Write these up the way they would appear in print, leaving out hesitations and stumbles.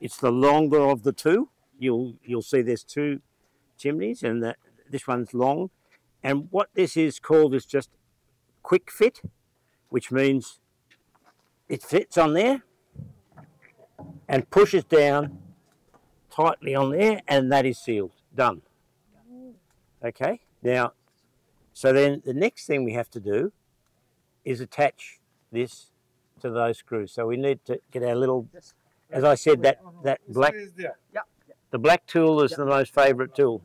it's the longer of the two. You'll see there's two chimneys, and this one's long. And what this is called is just quick fit, which means it fits on there and pushes down tightly on there, and that is sealed. Done. Okay. Now, so then the next thing we have to do is attach this to those screws. So we need to get our little, as I said, that black, the black tool is the most favourite tool.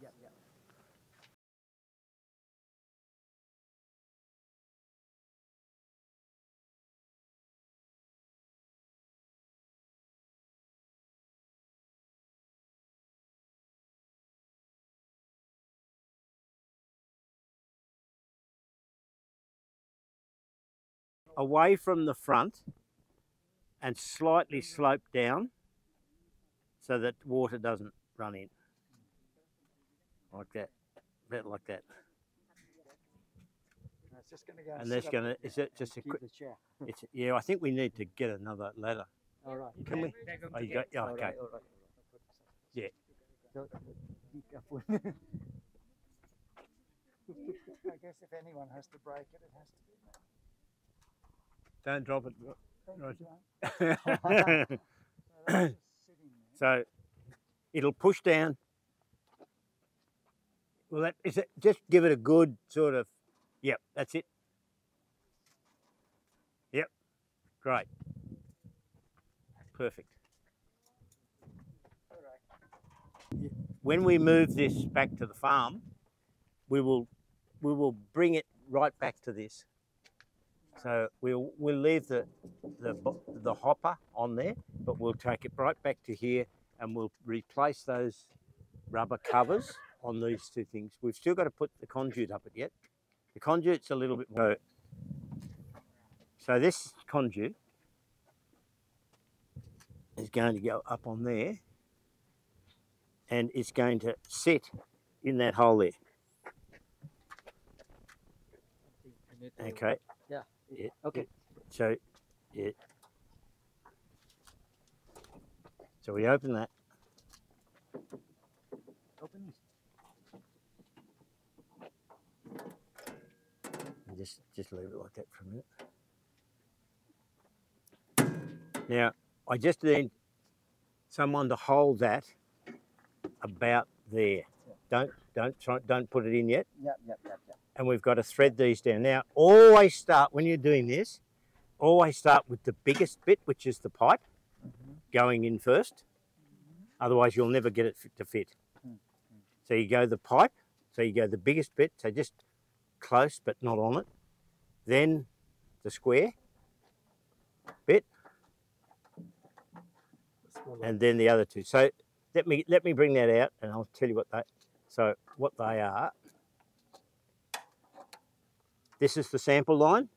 Away from the front and slightly slope down so that water doesn't run in. Like that, about like that. It's just going to go. And that's going to, is it just a quick, it's, yeah, I think we need to get another ladder. All right. Can we? Oh, you got, yeah, okay. All right. Yeah. Be careful. I guess if anyone has to break it, it has to be me. Don't drop it. Right. So it'll push down. Well, that is it. Just give it a good sort of. Yep, that's it. Yep, great, perfect. When we move this back to the farm, we will bring it right back to this. So we'll leave the hopper on there, but we'll take it right back to here, and we'll replace those rubber covers on these two things. We've still got to put the conduit up it yet. The conduit's a little bit more. So this conduit is going to go up on there, and it's going to sit in that hole there. Okay. Yeah. Yeah. Okay. So, yeah. So we open that. Open this. And just leave it like that for a minute. Now, I just need someone to hold that about there. Don't put it in yet. Yep. And we've got to thread these down. Now, always start, when you're doing this, always start with the biggest bit, which is the pipe, going in first. Otherwise, you'll never get it to fit. So you go the pipe, so you go the biggest bit, so just close but not on it. Then the square bit, and then the other two. So let me bring that out, and I'll tell you what they are. This is the sample line.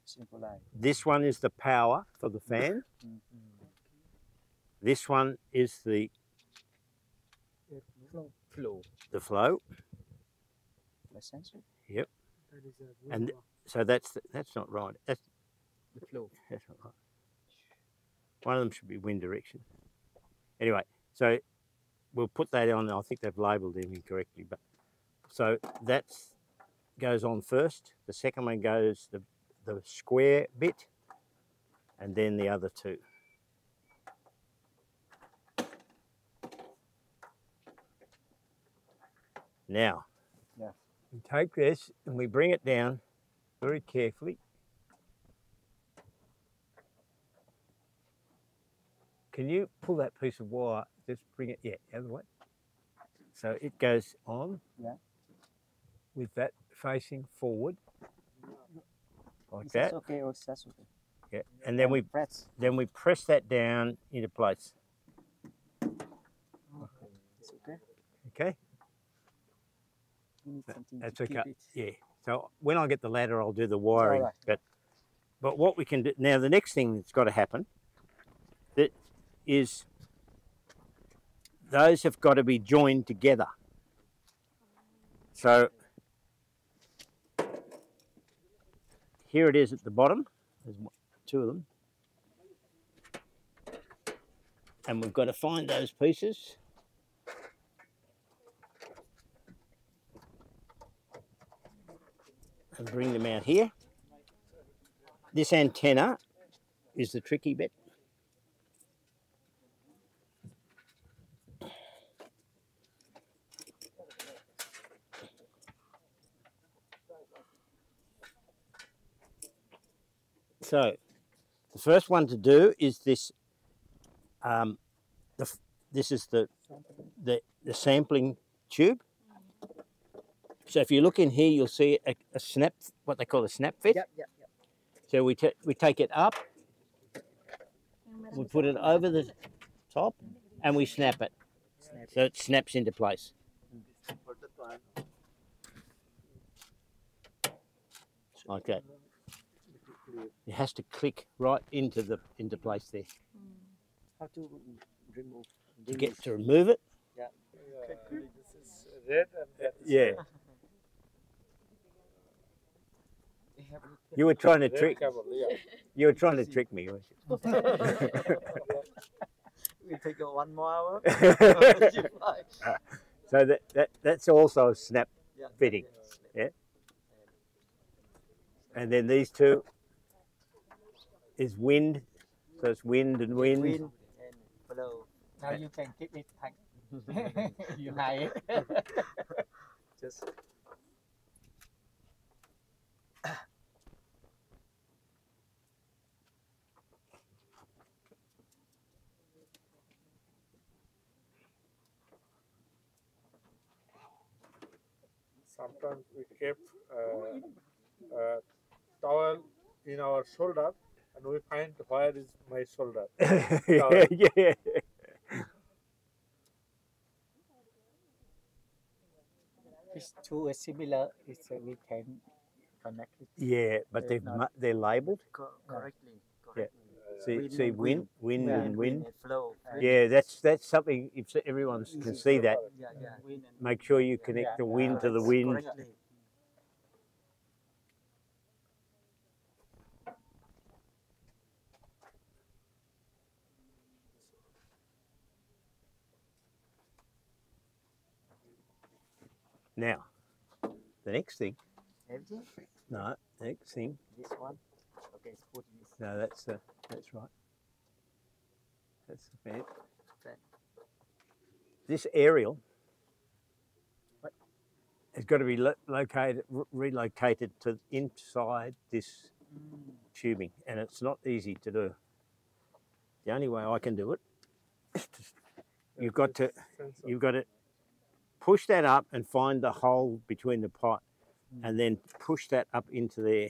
Simple line. This one is the power for the fan. This one is the flow. The flow. The sensor. Yep. And so that's not right. That's The flow. That's not right. One of them should be wind direction. Anyway, so we'll put that on. I think they've labelled them incorrectly, but so that goes on first. The second one goes the square bit, and then the other two. Now, we take this and we bring it down very carefully. Can you pull that piece of wire, just bring it, the other way. So it goes on with that facing forward, like that. That's okay, that's okay. Yeah, and then we press that down into place. It's okay. Okay. That's okay. Yeah. So when I get the ladder, I'll do the wiring. Right. But what we can do now, the next thing that's got to happen, that is, those have got to be joined together. So here it is at the bottom. There's two of them. And we've got to find those pieces. And bring them out here. This antenna is the tricky bit. So, the first one to do is this. This is the sampling tube. So if you look in here, you'll see a snap, what they call a snap fit. Yep. So we take it up, we put it over the top, and we snap it. So it snaps into place. Like that. It has to click right into place there. How to remove? To remove it. Yeah. This is red and that is Yeah. You were trying to trick. cable, yeah. You were trying to trick me. We take a 1 more hour. So that's also a snap fitting. Yeah. And then these two is wind. So it's wind and wind. Wind and flow. Now you can keep it tight. You hide it. Just. Sometimes we kept towel in our shoulder and we find where is my shoulder. Yeah. It's two similar. It's we can connect it Yeah, but they're labelled. correctly. Yeah. Wind See, and wind and wind. and flow. Yeah, that's something. If everyone can see that, Yeah. Wind and make sure you connect the wind to the wind. correctly. Now, the next thing. Everything? No, next thing. This one? Okay, it's put in this. No, that's right. That's the fan. Fan. This aerial has got to be relocated to inside this tubing, and it's not easy to do. The only way I can do it is you've got to push that up and find the hole between the pipe, and then push that up into there.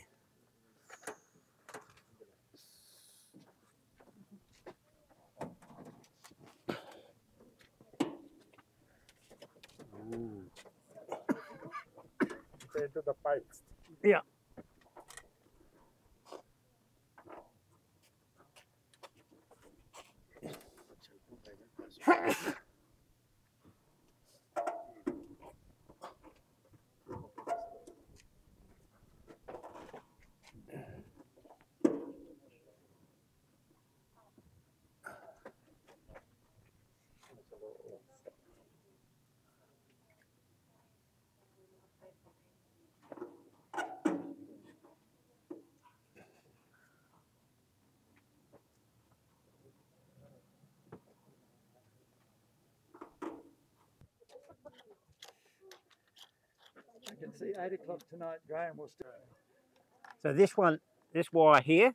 Into the pipes. Yeah. I can see 8 o'clock tonight, Graham will still. So this wire here,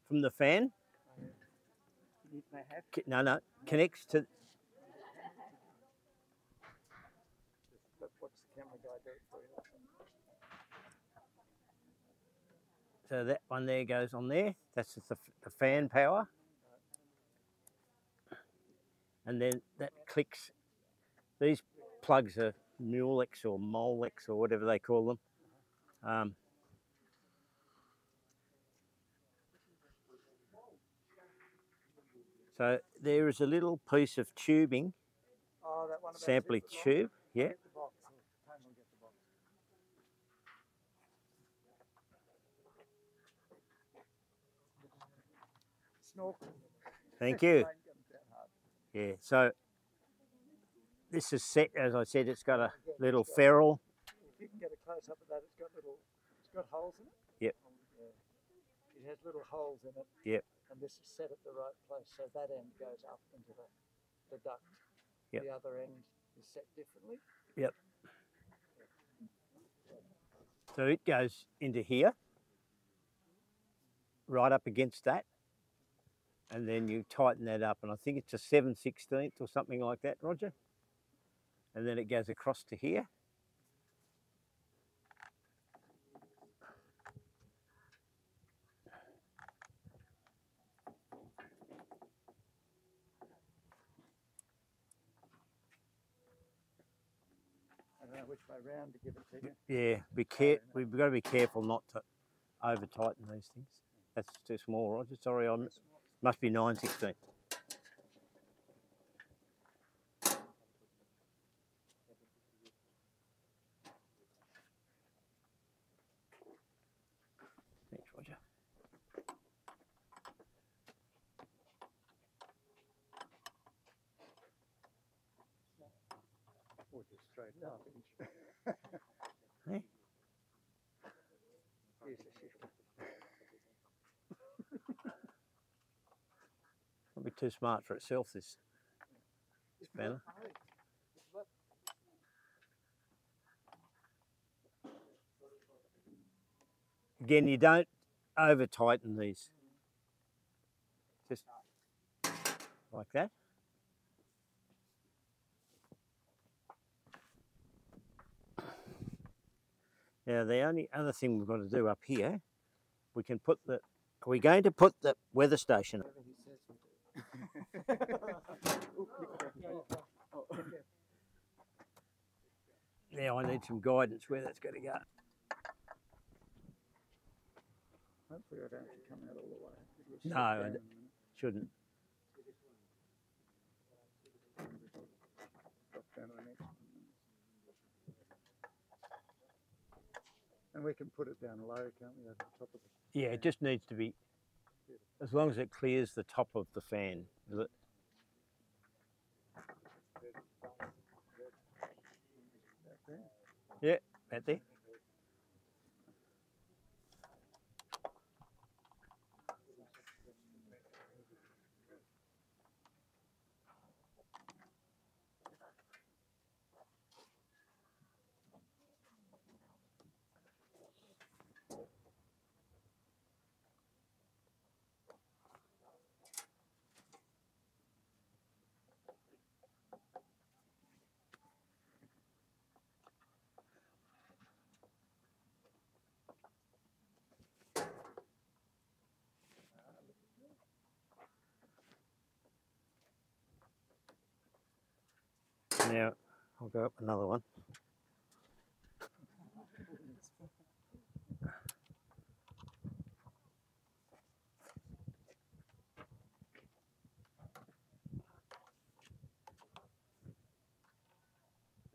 from the fan, no, connects to. What's the camera guy do for you? So that one there goes on there. That's just the fan power. And then that clicks. These plugs are Mulex or Molex or whatever they call them. So there is a little piece of tubing, Oh, that one about sampling tube, yeah. Get the box. Time will get the box. Snorkel. Thank you. Yeah, so this is set, as I said, it's got a little ferrule. If you can get a close up of that, it's got holes in it. Yep. Yeah. It has little holes in it. Yep. And this is set at the right place, so that end goes up into the duct. Yep. The other end is set differently. Yep. So it goes into here, right up against that, and then you tighten that up, and I think it's a 7/16 or something like that, Roger. And then it goes across to here. I don't know which way round to give it to you. Yeah, we've got to be careful not to over tighten these things. That's too small, Roger. Sorry, I must be 9/16. Thanks, Roger. Or just straight half inch. Hey? Here's the shifter. Won't be too smart for itself, this spanner. Again, you don't over tighten these. Just like that. Now the only other thing we've got to do up here, we can put the, are we going to put the weather station? Now I need some guidance where that's going to go. Hopefully I don't have to come out all the way. No, it shouldn't. Drop down to the next one. And we can put it down low, can't we, over the top of it? Yeah, it just needs to be, as long as it clears the top of the fan. Is it? Yeah, right there. Now, I'll go up another one.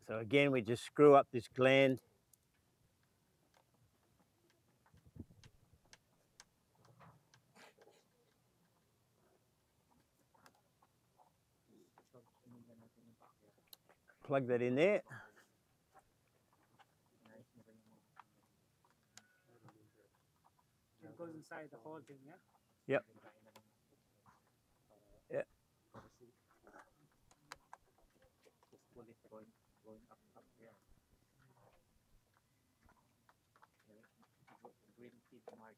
So again, we just screw up this gland. Plug that in there. It goes inside the whole thing, yeah? Yep. Yeah. Just pull it going up here. Green teeth march.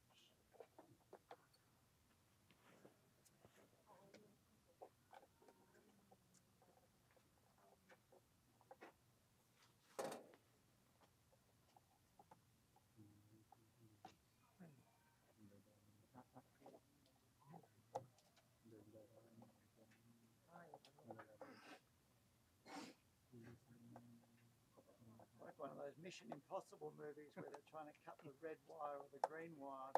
Like one of those Mission Impossible movies where they're trying to cut the red wire or the green wire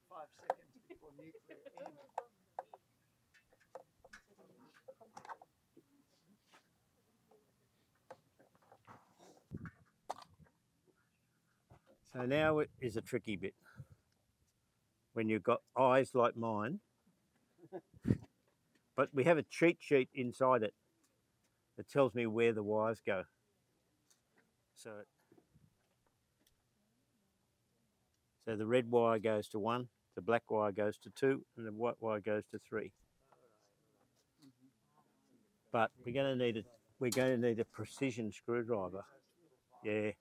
5 seconds before nuclear ends. So now it is a tricky bit. When you've got eyes like mine, but we have a cheat sheet inside it that tells me where the wires go. So the red wire goes to 1, the black wire goes to 2, and the white wire goes to 3. But we're going to need a precision screwdriver. Yeah.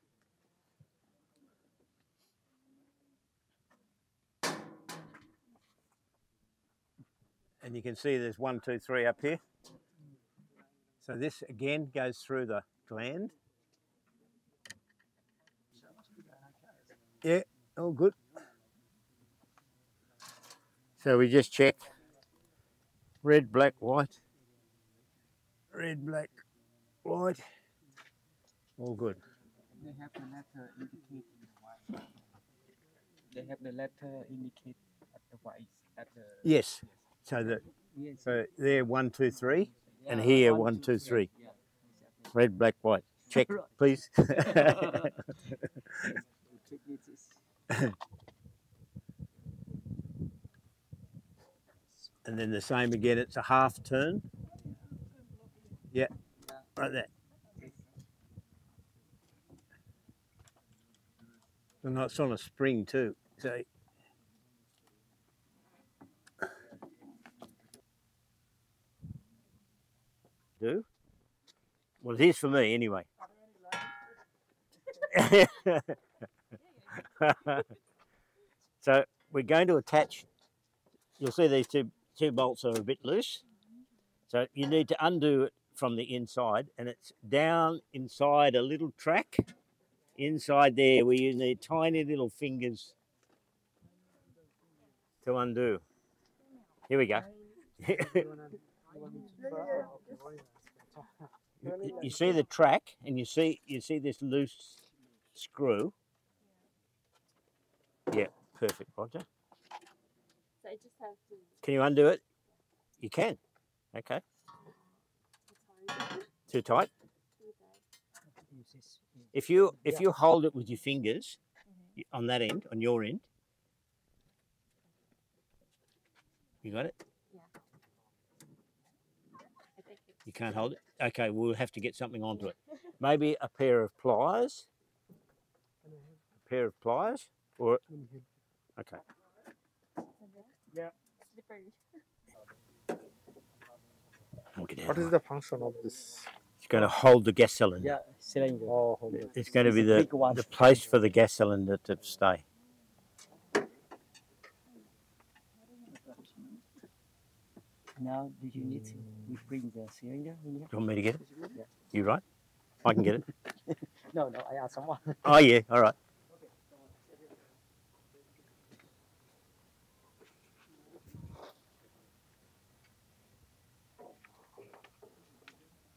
And you can see there's 1, 2, 3 up here. So this again goes through the gland. Yeah, all good. So we just check red, black, white. Red, black, white. All good. They have the letter indicate white. They have the letter indicate at the white at the. Yes. So that Yes. so there 1, 2, 3, and Yeah, here 1, 1, 2, 3. Yeah, exactly. Red, black, white. Check, Right. please. The technique is And then the same again. It's a half turn. Yeah, right there. And it's on a spring too. So do. Well, it is for me anyway. So we're going to attach. You'll see these two bolts are a bit loose. So you need to undo it from the inside, and it's down inside a little track inside there where you need tiny little fingers to undo. Here we go. You see the track, and you see this loose screw. Yeah, perfect, Roger. So I just have to. Can you undo it? You can. Okay. Too tight. If you hold it with your fingers on that end, on your end, you got it. Yeah. I think it's. You can't hold it. Okay, we'll have to get something onto it. Maybe a pair of pliers. A pair of pliers, or okay. Yeah. Slippery. We'll get out What of is it. the function of this? It's going to hold the gas cylinder. yeah cylinder. Oh, hold it. It's going to be It's a big one. the place for the gas cylinder to stay. Now, do you need to bring the cylinder in here? Do you want me to get it? Yeah. You right? I can get it. No, I asked someone. Oh yeah, all right.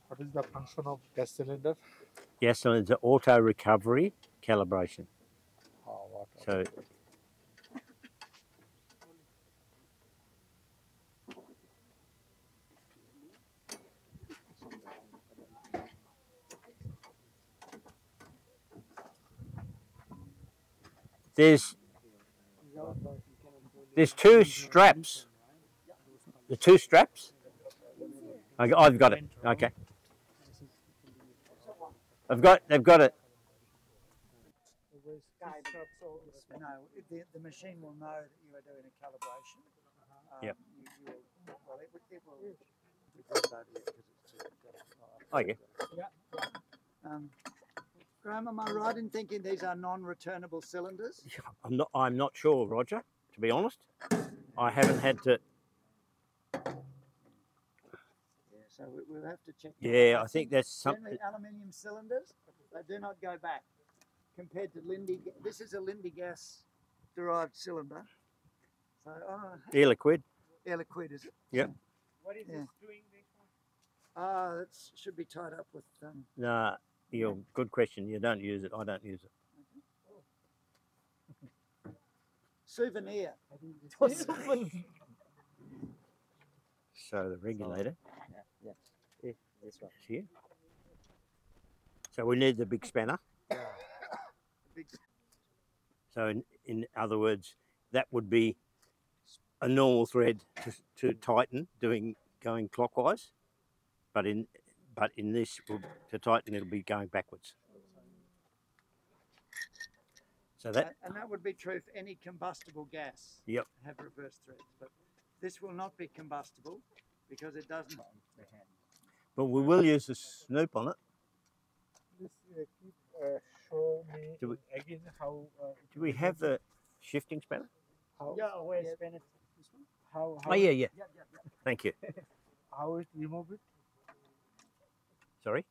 What is the function of gas cylinder? Gas cylinder auto recovery calibration. Oh, what? So there's two straps. The two straps. I've got it. Okay. They've got it. No, the machine will know that you are doing a calibration. Yep. Well, it will. Oh yeah. Graham, am I right in thinking these are non-returnable cylinders? I'm not sure, Roger. To be honest, I haven't had to. Yeah, so we'll have to check. Yeah, I think that's something. Generally, aluminium cylinders, they do not go back. Compared to Lindy, this is a Lindy gas derived cylinder. So, Air liquid. air liquid, is it? Yep. What is this doing there? That should be tied up with. Nah, good question. You don't use it. I don't use it. Souvenir. So the regulator Yeah. This one. is here. So we need the big spanner. Big, So in other words, that would be a normal thread to tighten, doing going clockwise, but in this to tighten it'll be going backwards. So that And that would be true for any combustible gas. Yep. Have reverse threads, but this will not be combustible because it doesn't. but we will use the snoop on it. Please keep show me Do we- again how. Do we have the shifting spanner? How, Yeah, where's Bennett? This one? how, Oh yeah, yeah. Yeah. Thank you. how it remove it? Sorry.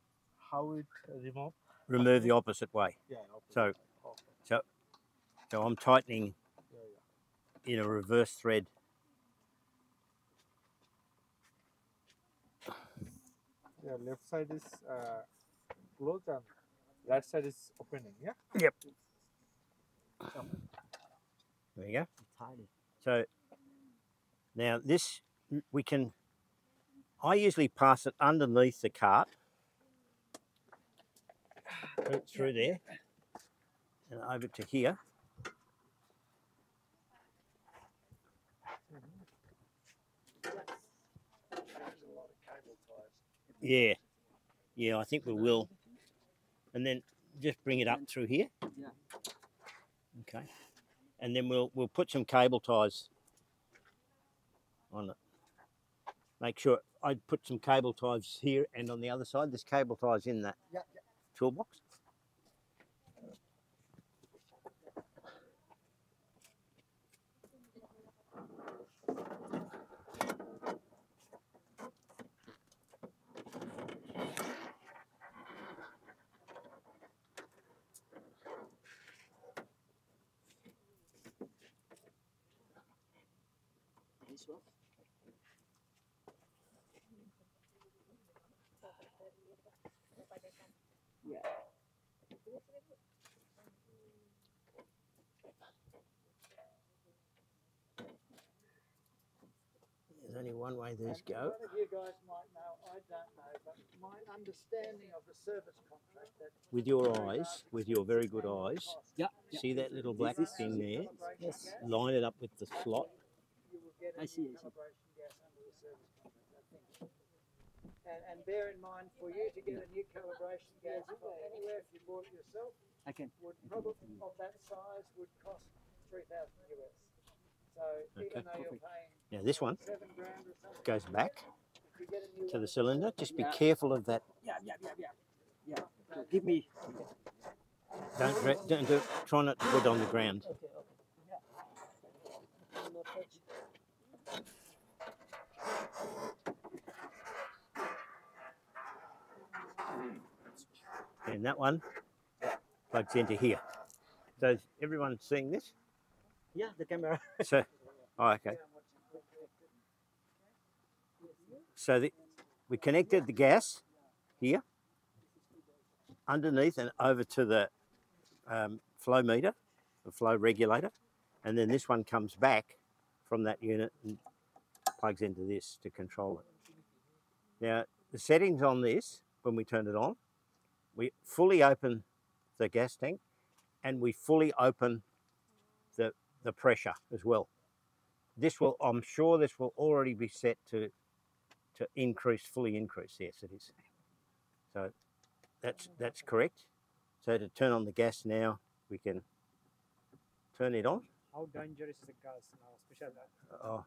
How it remove? Remove the opposite way. Yeah. Okay. So Okay. so I'm tightening Yeah. in a reverse thread. Yeah. Left side is closed and right side is opening. Yeah. Yep. There you go. So now this we can. I usually pass it underneath the cart, through there, and over to here. Yeah, yeah, I think we will, and then just bring it up through here. Yeah. Okay, and then we'll put some cable ties on it. Make sure I put some cable ties here and on the other side. There's cable ties in that toolbox. This one. Yeah. There's only one way these go. One of you guys might know, I don't know, but my understanding of the service contract that With your eyes, with your very good eyes, Yeah. see that little black thing there? Yes. Line it up with the slot. you will get a I see, I see. calibration gas under the service contract, I think. And bear in mind, for you to get a new calibration gas from anywhere, if you bought it yourself, I can. would probably of that size would cost $3,000 US. So even though you're paying Now this one $7,000 or something, goes back if you get a new to one, the cylinder. Just be Yeah. careful of that. Yeah. Yeah. So give me. Don't do it. Try not to put it on the ground. And that one plugs into here. So is everyone seeing this? Yeah, the camera. So, oh, okay. So we connected the gas here, underneath and over to the flow meter, the flow regulator, and then this one comes back from that unit and plugs into this to control it. Now, the settings on this, when we turn it on, we fully open the gas tank and we fully open the pressure as well. This will, I'm sure this will already be set to increase, fully increase. Yes, it is. So that's correct. So to turn on the gas now, we can turn it on. how dangerous is the gas now, especially Oh,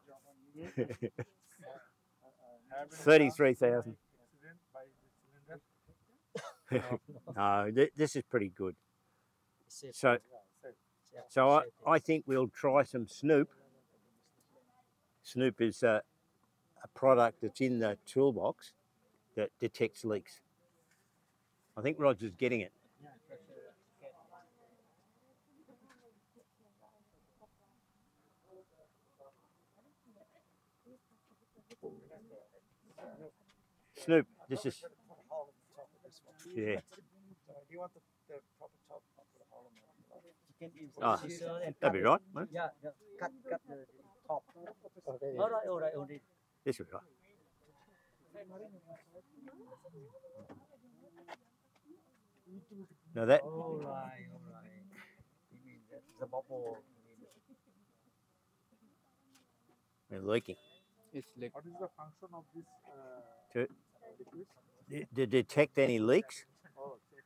Have any 33,000. accident by the cylinder? No, this is pretty good. So, Yeah, safe. so I think we'll try some Snoop. Snoop is a product that's in the toolbox that detects leaks. I think Roger's getting it. Snoop, this is, yeah. So do you want the proper top? I'll put a hole in there. You can use Ah, scissor and that'd be cut right. it. won't it? Yeah. Cut the top. Okay. All right. This will be right. Now that, All right. You mean that the bubble? we're leaking. It's like What is the function of this To- liquid? To detect any leaks. Oh, check it.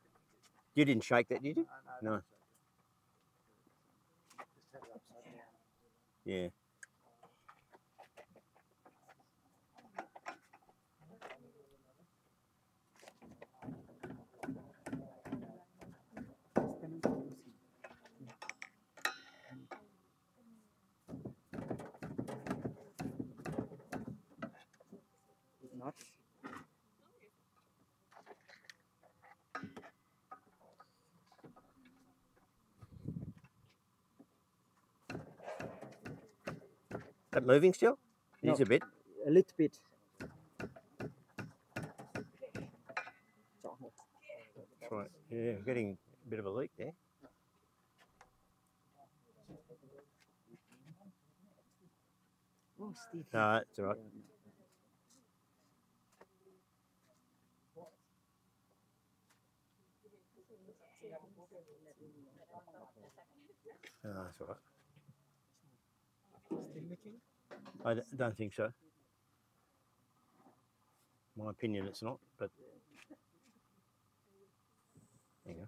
You didn't shake that, did you? No. Just have it upside down. Yeah. not. That moving still? No. Needs a bit. A little bit. That's right. Yeah, getting a bit of a leak there. Oh, Steve. No, it's all right. No, that's all right. Still leaking? Don't think so. My opinion, it's not, but there you go.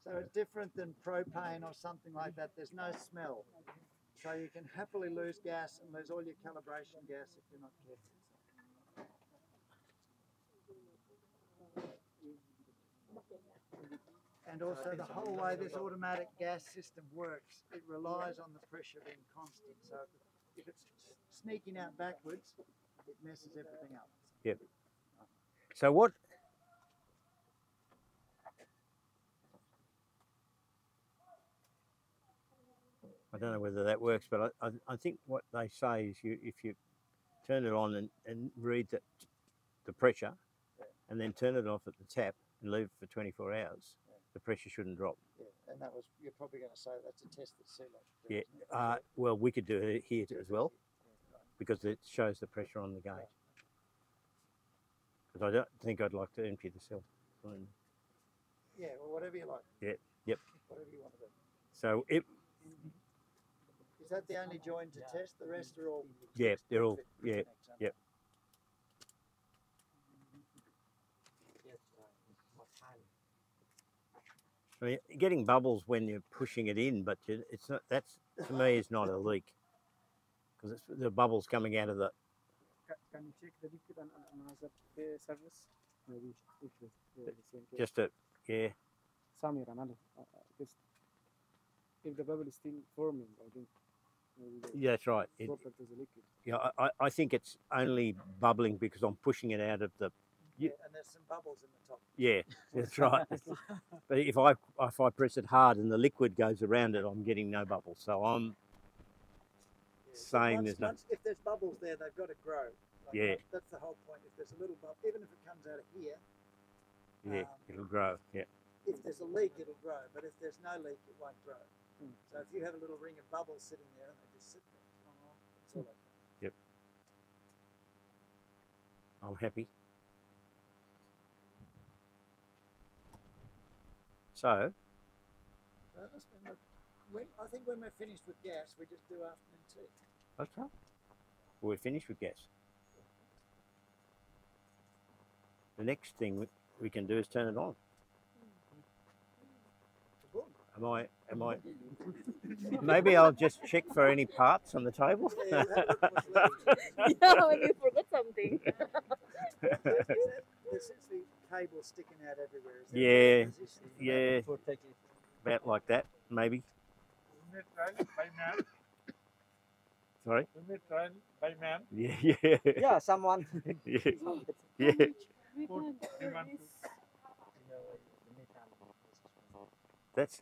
So it's different than propane or something like that. There's no smell. So you can happily lose gas and lose all your calibration gas if you're not careful. And also the whole way this automatic gas system works, it relies on the pressure being constant. So if it's sneaking out backwards, it messes everything up. Yep. So what? I don't know whether that works, but I think what they say is if you turn it on and read the pressure, and then turn it off at the tap and leave it for 24 hours, the pressure shouldn't drop. Yeah, and that was, you're probably going to say that's a test that CELOC did, Yeah. isn't it? Well, we could do it here as well, because it shows the pressure on the gauge. Because I don't think I'd like to empty the cell. Yeah, well, whatever you like. Yeah, yep. Whatever you want to do. So it, Is that the only join to test? The rest are all. yeah, they're all, fit yeah, connects, aren't they? yep. I mean, you're getting bubbles when you're pushing it in, but it's not. That's, to me, is not a leak, because it's the bubbles coming out of the. Can you check the liquid and another service? Maybe if the same case. Just a, yeah, Samir and Ali. Just if the bubble is still forming, I think maybe yeah, that's right. the proper to the liquid. Yeah, I think it's only bubbling because I'm pushing it out of the. Yeah, and there's some bubbles in the top. Yeah, that's right. But if I press it hard and the liquid goes around it, I'm getting no bubbles. So I'm Yeah, so saying once- there's no. once- if there's bubbles there, they've got to grow. Like Yeah. That's the whole point. If there's a little bubble, even if it comes out of here, Yeah, it'll grow. Yeah. if there's a leak, it'll grow. But if there's no leak, it won't grow. So if you have a little ring of bubbles sitting there and they just sit there, it's all okay. I'm happy. So, So that's I think when we're finished with gas, we just do afternoon tea. that's right. We're finished with gas. The next thing we can do is turn it on. Boom. Am I? Maybe I'll just check for any parts on the table. Yeah, that was Yeah, when you forgot something. There's essentially cable sticking out everywhere. Is that Yeah, the position? yeah, For taking about like that, maybe. We may trial by man. Sorry. We may trial by man. Yeah, yeah, yeah, someone. yeah, yeah. We Put can human this. That's